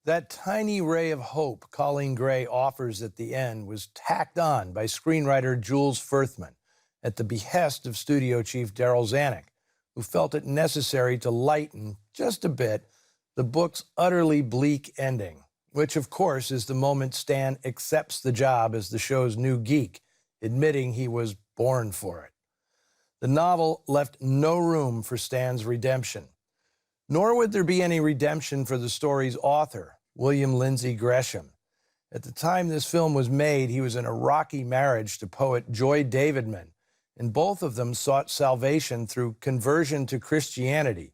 That tiny ray of hope Colleen Gray offers at the end was tacked on by screenwriter Jules Furthman at the behest of studio chief Daryl Zanuck, who felt it necessary to lighten, just a bit, the book's utterly bleak ending, which, of course, is the moment Stan accepts the job as the show's new geek, admitting he was born for it. The novel left no room for Stan's redemption. Nor would there be any redemption for the story's author, William Lindsay Gresham. At the time this film was made, he was in a rocky marriage to poet Joy Davidman, and both of them sought salvation through conversion to Christianity.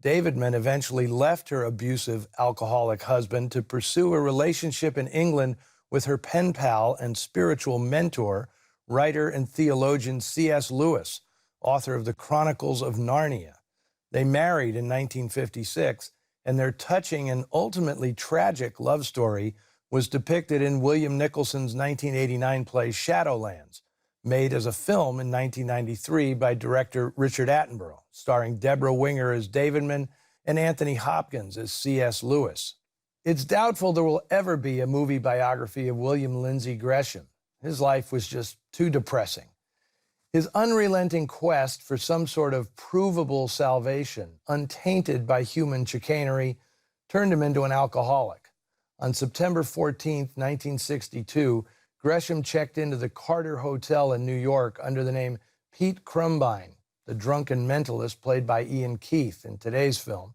Davidman eventually left her abusive, alcoholic husband to pursue a relationship in England with her pen pal and spiritual mentor, writer and theologian C.S. Lewis, author of the Chronicles of Narnia. They married in 1956, and their touching and ultimately tragic love story was depicted in William Nicholson's 1989 play Shadowlands, made as a film in 1993 by director Richard Attenborough, starring Deborah Winger as Davidman and Anthony Hopkins as C.S. Lewis. It's doubtful there will ever be a movie biography of William Lindsay Gresham. His life was just too depressing. His unrelenting quest for some sort of provable salvation, untainted by human chicanery, turned him into an alcoholic. On September 14, 1962, Gresham checked into the Carter Hotel in New York under the name Pete Crumbine, the drunken mentalist played by Ian Keith in today's film.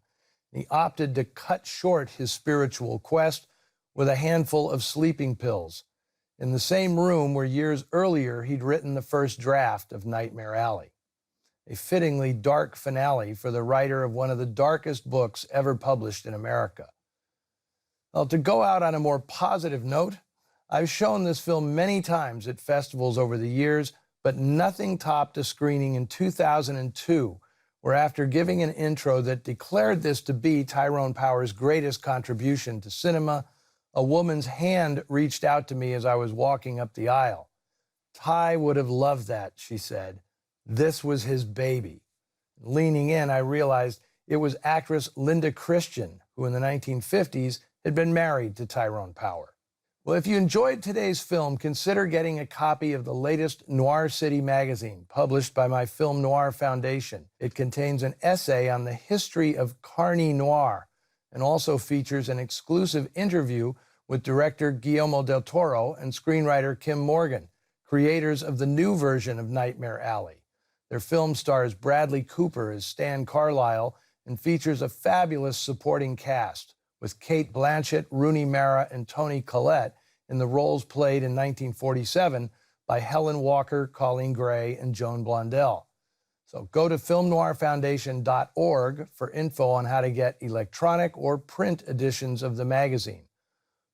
He opted to cut short his spiritual quest with a handful of sleeping pills, in the same room where years earlier he'd written the first draft of Nightmare Alley. A fittingly dark finale for the writer of one of the darkest books ever published in America. Well, to go out on a more positive note, I've shown this film many times at festivals over the years, but nothing topped a screening in 2002, where after giving an intro that declared this to be Tyrone Power's greatest contribution to cinema, a woman's hand reached out to me as I was walking up the aisle. "Ty would have loved that," she said. "This was his baby." Leaning in, I realized it was actress Linda Christian, who in the 1950s had been married to Tyrone Power. Well, if you enjoyed today's film, consider getting a copy of the latest Noir City magazine, published by my Film Noir Foundation. It contains an essay on the history of Carne Noir, and also features an exclusive interview with director Guillermo del Toro and screenwriter Kim Morgan, creators of the new version of Nightmare Alley. Their film stars Bradley Cooper as Stan Carlisle and features a fabulous supporting cast, with Kate Blanchett, Rooney Mara, and Toni Collette in the roles played in 1947 by Helen Walker, Colleen Gray, and Joan Blondell. So go to filmnoirfoundation.org for info on how to get electronic or print editions of the magazine.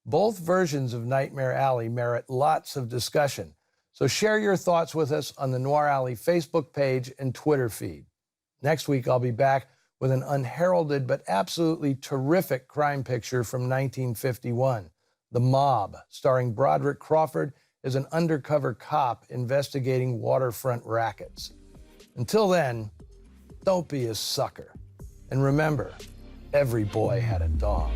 Both versions of Nightmare Alley merit lots of discussion, so share your thoughts with us on the Noir Alley Facebook page and Twitter feed. Next week, I'll be back with an unheralded but absolutely terrific crime picture from 1951, The Mob, starring Broderick Crawford as an undercover cop investigating waterfront rackets. Until then, don't be a sucker. And remember, every boy had a dog.